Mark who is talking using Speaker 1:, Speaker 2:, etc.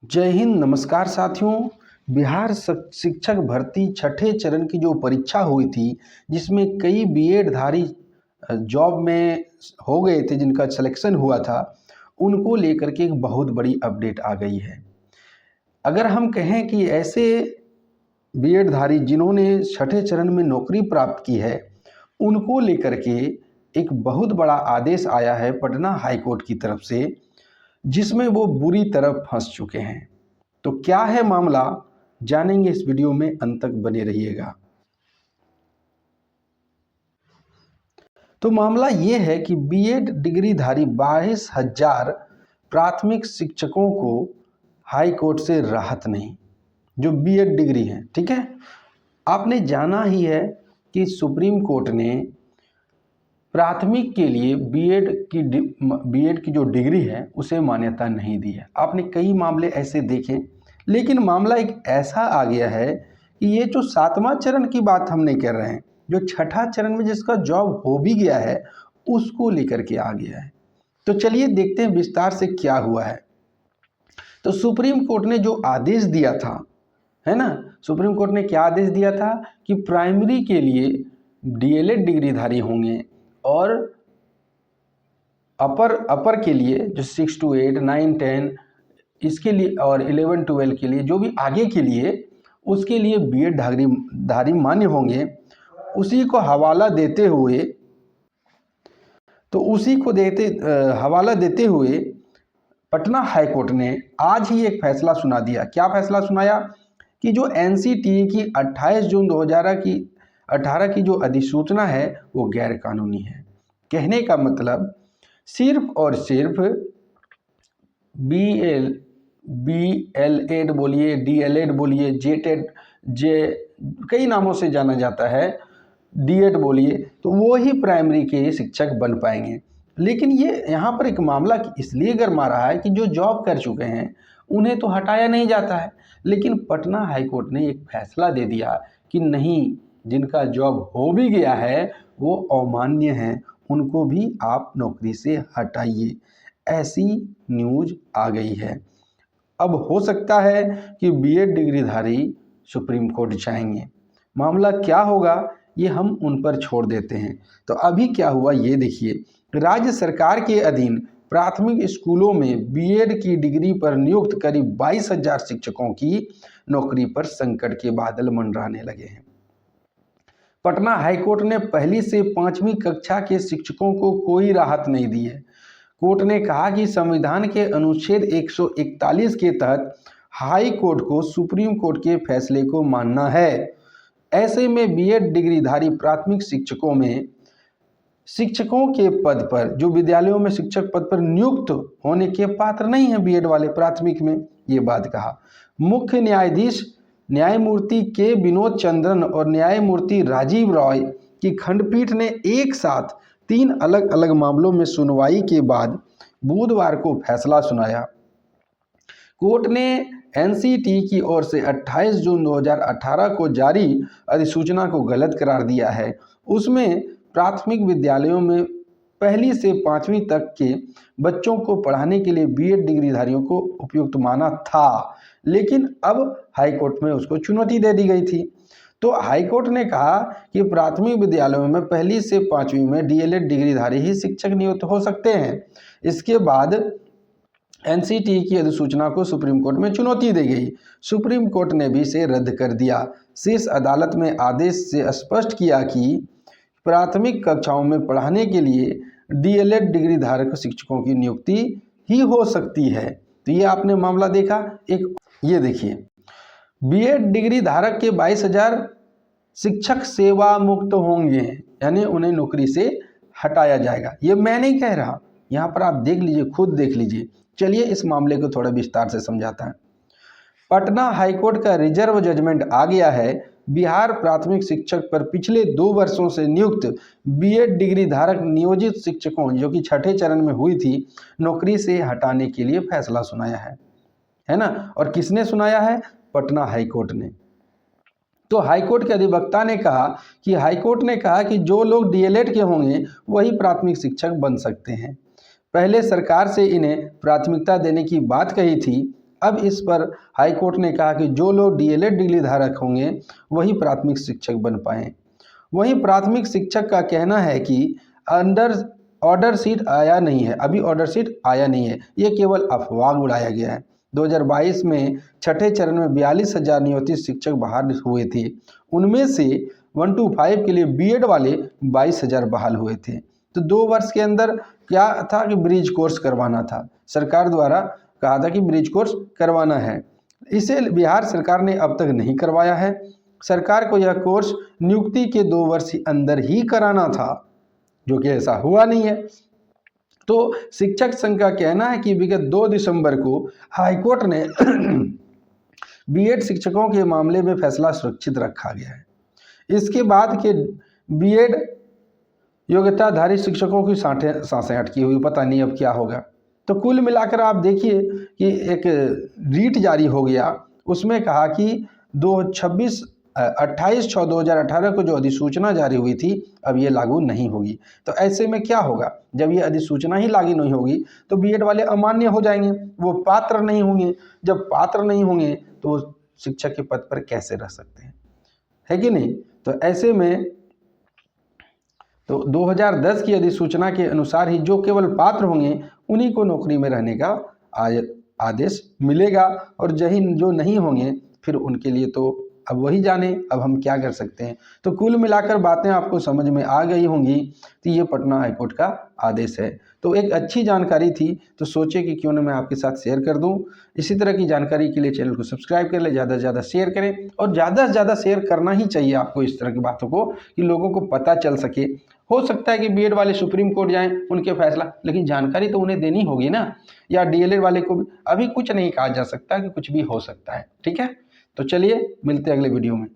Speaker 1: जय हिंद। नमस्कार साथियों। बिहार शिक्षक भर्ती छठे चरण की जो परीक्षा हुई थी, जिसमें कई बीएड धारी जॉब में हो गए थे, जिनका सिलेक्शन हुआ था, उनको लेकर के एक बहुत बड़ी अपडेट आ गई है। अगर हम कहें कि ऐसे बीएड धारी जिन्होंने छठे चरण में नौकरी प्राप्त की है, उनको लेकर के एक बहुत बड़ा आदेश आया है पटना हाई कोर्ट की तरफ से, जिसमें वो बुरी तरह फंस चुके हैं। तो क्या है मामला, जानेंगे इस वीडियो में, अंत तक बने रहिएगा। तो मामला ये है कि बीएड डिग्रीधारी 22,000 प्राथमिक शिक्षकों को हाई कोर्ट से राहत नहीं, जो बीएड डिग्री है। ठीक है, आपने जाना ही है कि सुप्रीम कोर्ट ने प्राथमिक के लिए बीएड की जो डिग्री है उसे मान्यता नहीं दी है। आपने कई मामले ऐसे देखे, लेकिन मामला एक ऐसा आ गया है कि ये जो 7वां चरण की बात हम नहीं कर रहे हैं, जो छठा चरण में जिसका जॉब हो भी गया है उसको लेकर के आ गया है। तो चलिए देखते हैं विस्तार से क्या हुआ है। तो सुप्रीम कोर्ट ने जो आदेश दिया था, है ना, सुप्रीम कोर्ट ने क्या आदेश दिया था कि प्राइमरी के लिए डीएलएड डिग्रीधारी होंगे और अपर के लिए जो 6 to 8, 9, 10 इसके लिए और 11, 12 के लिए, जो भी आगे के लिए, उसके लिए बीएड धारी मान्य होंगे। उसी को हवाला देते हुए हवाला देते हुए पटना हाई कोर्ट ने आज ही एक फैसला सुना दिया। क्या फैसला सुनाया कि जो एनसीटीई की 28 जून 2018 की जो अधिसूचना है वो गैर कानूनी है। कहने का मतलब सिर्फ और सिर्फ बीएलएड बोलिए, डीएलएड बोलिए, जेटेड, कई नामों से जाना जाता है, डीएड बोलिए, तो वो ही प्राइमरी के शिक्षक बन पाएंगे। लेकिन ये यहाँ पर एक मामला इसलिए गरमा रहा है कि जो जॉब कर चुके हैं उन्हें तो हटाया नहीं जाता है, लेकिन पटना हाई कोर्ट ने एक फैसला दे दिया कि नहीं, जिनका जॉब हो भी गया है वो अमान्य हैं, उनको भी आप नौकरी से हटाइए। ऐसी न्यूज आ गई है। अब हो सकता है कि बीएड डिग्रीधारी सुप्रीम कोर्ट जाएंगे। मामला क्या होगा ये हम उन पर छोड़ देते हैं। तो अभी क्या हुआ ये देखिए। राज्य सरकार के अधीन प्राथमिक स्कूलों में बीएड की डिग्री पर नियुक्त करीब 22,000 शिक्षकों की नौकरी पर संकट के बादल मंडराने लगे हैं। पटना हाईकोर्ट ने पहली से 5वीं कक्षा के शिक्षकों को कोई राहत नहीं दी है। कोर्ट ने कहा कि संविधान के अनुच्छेद 141 के तहत हाई कोर्ट को सुप्रीम कोर्ट के फैसले को मानना है। ऐसे में बीएड डिग्रीधारी प्राथमिक शिक्षकों के पद पर, जो विद्यालयों में शिक्षक पद पर नियुक्त होने के पात्र नहीं है बीएड वाले प्राथमिक में, ये बात कहा। मुख्य न्यायाधीश न्यायमूर्ति के विनोद चंद्रन और न्यायमूर्ति राजीव रॉय की खंडपीठ ने एक साथ 3 अलग अलग मामलों में सुनवाई के बाद बुधवार को फैसला सुनाया। कोर्ट ने एनसीटी की ओर से 28 जून 2018 को जारी अधिसूचना को गलत करार दिया है। उसमें प्राथमिक विद्यालयों में पहली से 5वीं तक के बच्चों को पढ़ाने के लिए बीएड डिग्रीधारियों को उपयुक्त माना था, लेकिन अब हाईकोर्ट में उसको चुनौती दे दी गई थी। तो हाईकोर्ट ने कहा कि प्राथमिक विद्यालयों में पहली से 5वीं में डीएलएड डिग्रीधारी ही शिक्षक नियुक्त हो सकते हैं। इसके बाद एनसीटी की अधिसूचना को सुप्रीम कोर्ट में चुनौती दी गई। सुप्रीम कोर्ट ने भी इसे रद्द कर दिया। शीर्ष अदालत में आदेश से स्पष्ट किया कि प्राथमिक कक्षाओं में पढ़ाने के लिए डीएलएड डिग्री धारक शिक्षकों की नियुक्ति ही हो सकती है। तो ये आपने मामला देखा। एक ये देखिए, बीएड डिग्री धारक के 22,000 शिक्षक सेवा मुक्त होंगे, यानी उन्हें नौकरी से हटाया जाएगा। ये मैं नहीं कह रहा, यहाँ पर आप देख लीजिए, खुद देख लीजिए। चलिए इस मामले को थोड़ा विस्तार से समझाता है। पटना हाईकोर्ट का रिजर्व जजमेंट आ गया है। बिहार प्राथमिक शिक्षक पर पिछले 2 वर्षों से नियुक्त बीएड डिग्री धारक नियोजित शिक्षकों, जो कि छठे चरण में हुई थी, नौकरी से हटाने के लिए फैसला सुनाया है ना। और किसने सुनाया है? पटना हाईकोर्ट ने। तो हाईकोर्ट के अधिवक्ता ने कहा कि हाईकोर्ट ने कहा कि जो लोग डीएलएड के होंगे वही प्राथमिक शिक्षक बन सकते हैं। पहले सरकार से इन्हें प्राथमिकता देने की बात कही थी। अब इस पर हाई कोर्ट ने कहा कि जो लोग डीएलएड डिग्री धारक होंगे वही प्राथमिक शिक्षक बन पाएँ। वहीं प्राथमिक शिक्षक का कहना है कि अंडर ऑर्डर शीट आया नहीं है, अभी ऑर्डर शीट आया नहीं है, ये केवल अफवाह उड़ाया गया है। 2022 में छठे चरण में 42,000 नियोजित शिक्षक बहाल हुए थे। उनमें से 1 to 5 के लिए बीएड वाले 22,000 बहाल हुए थे। तो 2 वर्ष के अंदर क्या था कि ब्रिज कोर्स करवाना था, सरकार द्वारा कहा था कि ब्रिज कोर्स करवाना है। इसे बिहार सरकार ने अब तक नहीं करवाया है। सरकार को यह कोर्स नियुक्ति के 2 वर्ष के अंदर ही कराना था, जो कि ऐसा हुआ नहीं है। तो शिक्षक संघ का कहना है कि विगत 2 दिसंबर को हाईकोर्ट ने बीएड शिक्षकों के मामले में फैसला सुरक्षित रखा गया है। इसके बाद के बीएड योग्यताधारी शिक्षकों की सांसें अटकी हुई, पता नहीं अब क्या होगा। तो कुल मिलाकर आप देखिए कि एक रीट जारी हो गया, उसमें कहा कि 28/6/2018 को जो अधिसूचना जारी हुई थी अब ये लागू नहीं होगी। तो ऐसे में क्या होगा, जब ये अधिसूचना ही लागू नहीं होगी तो बीएड वाले अमान्य हो जाएंगे, वो पात्र नहीं होंगे। जब पात्र नहीं होंगे तो वो शिक्षक के पद पर कैसे रह सकते हैं, है कि नहीं। तो ऐसे में तो 2010 की अधिसूचना के अनुसार ही जो केवल पात्र होंगे उन्हीं को नौकरी में रहने का आदेश मिलेगा, और जो नहीं होंगे फिर उनके लिए तो अब वही जाने अब हम क्या कर सकते हैं। तो कुल मिलाकर बातें आपको समझ में आ गई होंगी कि ये पटना हाईकोर्ट का आदेश है। तो एक अच्छी जानकारी थी, तो सोचे कि क्यों ना मैं आपके साथ शेयर कर दूं। इसी तरह की जानकारी के लिए चैनल को सब्सक्राइब कर ले, ज़्यादा से ज़्यादा शेयर करें, और ज़्यादा से ज़्यादा शेयर करना ही चाहिए आपको इस तरह की बातों को, कि लोगों को पता चल सके। हो सकता है कि बीएड वाले सुप्रीम कोर्ट जाएं, उनके फैसला, लेकिन जानकारी तो उन्हें देनी होगी ना, या डीएलएड वाले को भी। अभी कुछ नहीं कहा जा सकता कि कुछ भी हो सकता है, ठीक है। तो चलिए मिलते हैं अगले वीडियो में।